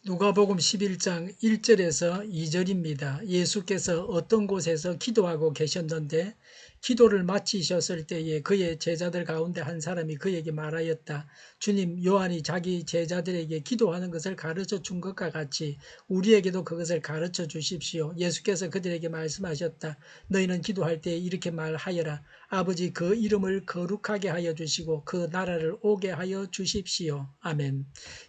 누가복음 11장 1절에서 2절입니다. 예수께서 어떤 곳에서 기도하고 계셨는데 기도를 마치셨을 때에 그의 제자들 가운데 한 사람이 그에게 말하였다. 주님, 요한이 자기 제자들에게 기도하는 것을 가르쳐 준 것과 같이 우리에게도 그것을 가르쳐 주십시오. 예수께서 그들에게 말씀하셨다. 너희는 기도할 때 이렇게 말하여라. 아버지, 그 이름을 거룩하게 하여 주시고 그 나라를 오게 하여 주십시오. 아멘.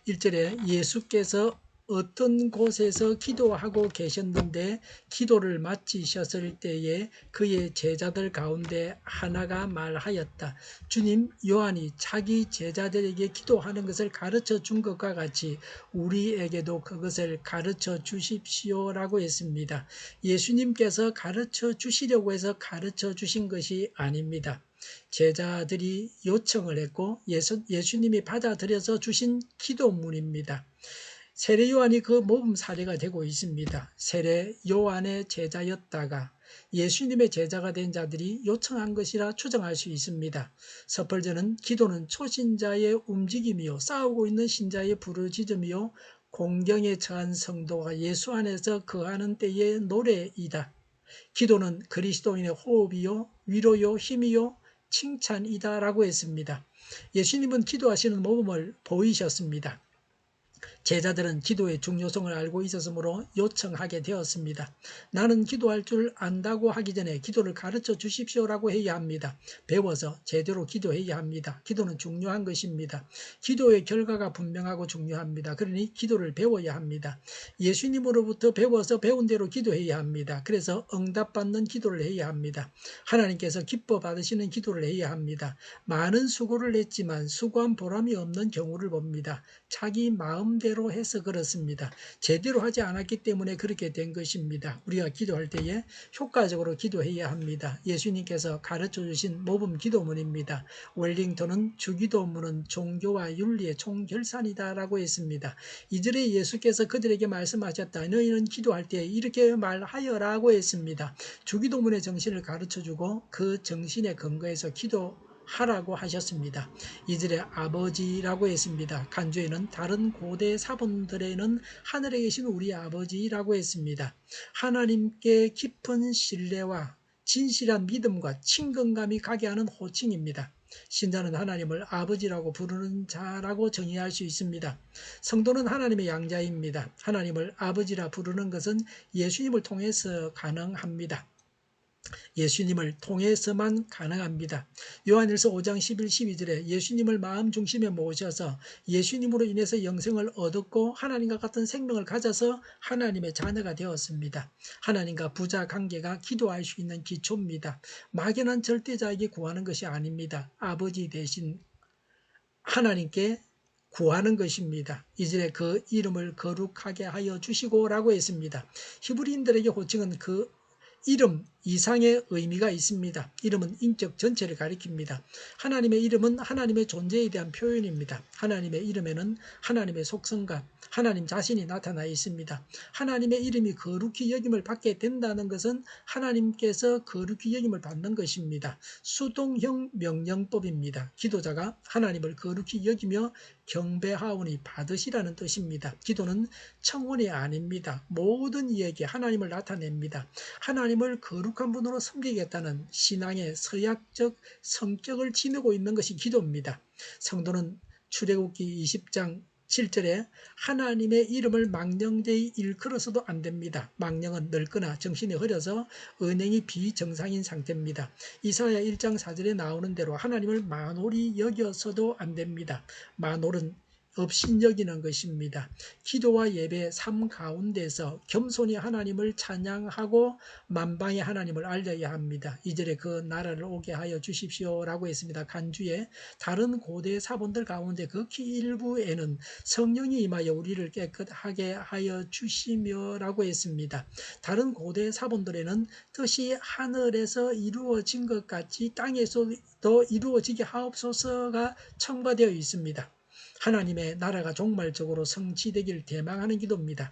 1절에 예수께서 어떤 곳에서 기도하고 계셨는데 기도를 마치셨을 때에 그의 제자들 가운데 하나가 말하였다. 주님, 요한이 자기 제자들에게 기도하는 것을 가르쳐 준 것과 같이 우리에게도 그것을 가르쳐 주십시오라고 했습니다. 예수님께서 가르쳐 주시려고 해서 가르쳐 주신 것이 아닙니다. 제자들이 요청을 했고 예수님이 받아들여서 주신 기도문입니다. 세례 요한이 그 모범 사례가 되고 있습니다. 세례 요한의 제자였다가 예수님의 제자가 된 자들이 요청한 것이라 추정할 수 있습니다. 서펄전은 기도는 초신자의 움직임이요 싸우고 있는 신자의 부르짖음이요 공경에 처한 성도가 예수 안에서 거하는 때의 노래이다. 기도는 그리스도인의 호흡이요 위로요 힘이요 칭찬이다 라고 했습니다. 예수님은 기도하시는 모범을 보이셨습니다. 제자들은 기도의 중요성을 알고 있었으므로 요청하게 되었습니다. 나는 기도할 줄 안다고 하기 전에 기도를 가르쳐 주십시오라고 해야 합니다. 배워서 제대로 기도해야 합니다. 기도는 중요한 것입니다. 기도의 결과가 분명하고 중요합니다. 그러니 기도를 배워야 합니다. 예수님으로부터 배워서 배운 대로 기도해야 합니다. 그래서 응답받는 기도를 해야 합니다. 하나님께서 기뻐 받으시는 기도를 해야 합니다. 많은 수고를 했지만 수고한 보람이 없는 경우를 봅니다. 자기 마음대로 해서 그렇습니다. 제대로 하지 않았기 때문에 그렇게 된 것입니다. 우리가 기도할 때에 효과적으로 기도해야 합니다. 예수님께서 가르쳐 주신 모범 기도문입니다. 웰링턴은 주기도문은 종교와 윤리의 총결산이다 라고 했습니다. 이절에 예수께서 그들에게 말씀하셨다. 너희는 기도할 때 이렇게 말하여라고 했습니다. 주기도문의 정신을 가르쳐주고 그 정신에 근거해서 기도하라고 하셨습니다. 이절에 아버지라고 했습니다. 간주에는 다른 고대 사본들에는 하늘에 계신 우리 아버지라고 했습니다. 하나님께 깊은 신뢰와 진실한 믿음과 친근감이 가게 하는 호칭입니다. 신자는 하나님을 아버지라고 부르는 자라고 정의할 수 있습니다. 성도는 하나님의 양자입니다. 하나님을 아버지라 부르는 것은 예수님을 통해서 가능합니다. 예수님을 통해서만 가능합니다. 요한일서 5장 11, 12절에 예수님을 마음 중심에 모셔서 예수님으로 인해서 영생을 얻었고 하나님과 같은 생명을 가져서 하나님의 자녀가 되었습니다. 하나님과 부자 관계가 기도할 수 있는 기초입니다. 막연한 절대자에게 구하는 것이 아닙니다. 아버지 대신 하나님께 구하는 것입니다. 이제 그 이름을 거룩하게 하여 주시고라고 했습니다. 히브리인들에게 호칭은 그 이름 이상의 의미가 있습니다. 이름은 인격 전체를 가리킵니다. 하나님의 이름은 하나님의 존재에 대한 표현입니다. 하나님의 이름에는 하나님의 속성과 하나님 자신이 나타나 있습니다. 하나님의 이름이 거룩히 여김을 받게 된다는 것은 하나님께서 거룩히 여김을 받는 것입니다. 수동형 명령법입니다. 기도자가 하나님을 거룩히 여기며 경배하오니 받으시라는 뜻입니다. 기도는 청원이 아닙니다. 모든 이에게 하나님을 나타냅니다. 하나님을 거룩한 분으로 섬기겠다는 신앙의 서약적 성격을 지니고 있는 것이 기도입니다. 성도는 출애굽기 20장 7절에 하나님의 이름을 망령되이 일컬어서도 안 됩니다. 망령은 늙거나 정신이 흐려서 언행이 비정상인 상태입니다. 이사야 1장 4절에 나오는 대로 하나님을 만홀히 여겨서도 안 됩니다. 만홀은 업신여기는 것입니다. 기도와 예배 삶 가운데서 겸손히 하나님을 찬양하고 만방의 하나님을 알려야 합니다. 이절에 그 나라를 오게 하여 주십시오라고 했습니다. 간주에 다른 고대 사본들 가운데 극히 일부에는 성령이 임하여 우리를 깨끗하게 하여 주시며라고 했습니다. 다른 고대 사본들에는 뜻이 하늘에서 이루어진 것 같이 땅에서도 이루어지게 하옵소서가 첨가되어 있습니다. 하나님의 나라가 종말적으로 성취되길 대망하는 기도입니다.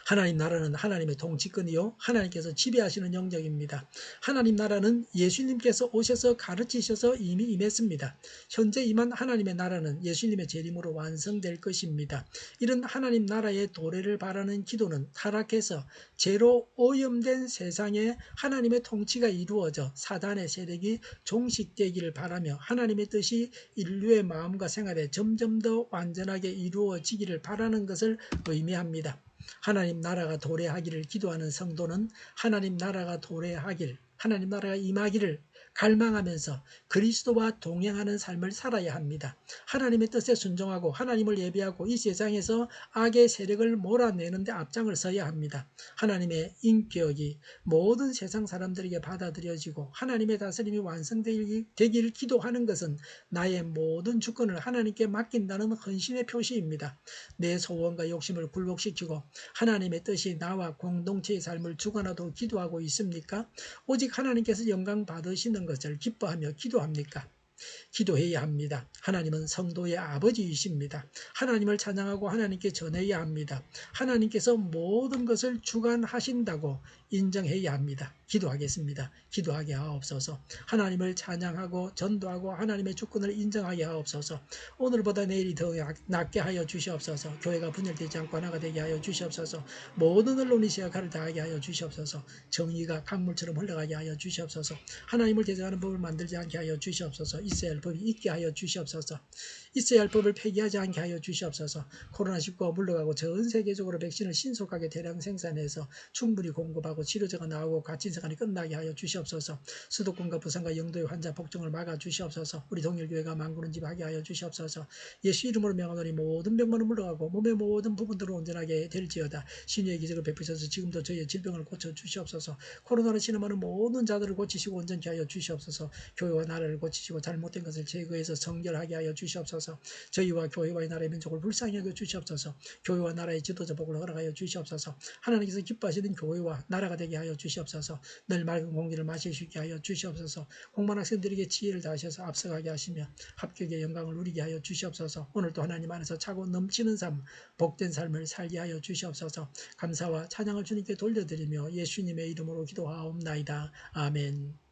하나님 나라는 하나님의 통치권이요 하나님께서 지배하시는 영역입니다. 하나님 나라는 예수님께서 오셔서 가르치셔서 이미 임했습니다. 현재 임한 하나님의 나라는 예수님의 재림으로 완성될 것입니다. 이런 하나님 나라의 도래를 바라는 기도는 타락해서 죄로 오염된 세상에 하나님의 통치가 이루어져 사단의 세력이 종식되기를 바라며 하나님의 뜻이 인류의 마음과 생활에 점점 더 완전하게 이루어지기를 바라는 것을 의미합니다. 하나님 나라가 도래하기를 기도하는 성도는 하나님 나라가 도래하길, 하나님 나라가 임하기를 갈망하면서 그리스도와 동행하는 삶을 살아야 합니다. 하나님의 뜻에 순종하고 하나님을 예배하고 이 세상에서 악의 세력을 몰아내는 데 앞장을 서야 합니다. 하나님의 인격이 모든 세상 사람들에게 받아들여지고 하나님의 다스림이 완성되기를 기도하는 것은 나의 모든 주권을 하나님께 맡긴다는 헌신의 표시입니다. 내 소원과 욕심을 굴복시키고 하나님의 뜻이 나와 공동체의 삶을 주관하도록 기도하고 있습니까? 오직 하나님께서 영광 받으시는 것을 기뻐하며 기도합니까? 기도해야 합니다. 하나님은 성도의 아버지이십니다. 하나님을 찬양하고 하나님께 전해야 합니다. 하나님께서 모든 것을 주관하신다고 인정해야 합니다. 기도하겠습니다. 기도하게 하옵소서. 하나님을 찬양하고 전도하고 하나님의 주권을 인정하게 하옵소서. 오늘보다 내일이 더 낫게 하여 주시옵소서. 교회가 분열되지 않고 하나가 되게 하여 주시옵소서. 모든 언론이 제 역할을 다하게 하여 주시옵소서. 정의가 강물처럼 흘러가게 하여 주시옵소서. 하나님을 대적하는 법을 만들지 않게 하여 주시옵소서. 있어야 할 법이 있게 하여 주시옵소서. 있어야 할 법을 폐기하지 않게 하여 주시옵소서. 코로나19가 물러가고 전 세계적으로 백신을 신속하게 대량 생산해서 충분히 공급하고 치료제가 나오고 갇힌 시간이 끝나게 하여 주시옵소서. 수도권과 부산과 영도의 환자 폭증을 막아 주시옵소서. 우리 동일교회가 만구는 집 하게 하여 주시옵소서. 예수 이름으로 명하노니 모든 병만은 물러가고 몸의 모든 부분들을 온전하게 될지어다. 신유의 기적을 베푸셔서 지금도 저희의 질병을 고쳐 주시옵소서. 코로나로 신음하는 모든 자들을 고치시고 온전케 하여 주시옵소서. 교회와 나라를 고치시고 잘못된 것을 제거해서 정결하게 하여 주시옵소서. 저희와 교회와 이 나라의 민족을 불쌍히 여겨 주시옵소서. 교회와 나라의 지도자 복을 허락하여 주시옵소서. 하나님께서 기뻐하시는 교회와 나라가 되게 하여 주시옵소서. 늘 맑은 공기를 마실 수 있게 하여 주시옵소서. 공부한 학생들에게 지혜를 다하셔서 앞서가게 하시며 합격의 영광을 누리게 하여 주시옵소서. 오늘도 하나님 안에서 차고 넘치는 삶, 복된 삶을 살게 하여 주시옵소서. 감사와 찬양을 주님께 돌려드리며 예수님의 이름으로 기도하옵나이다. 아멘.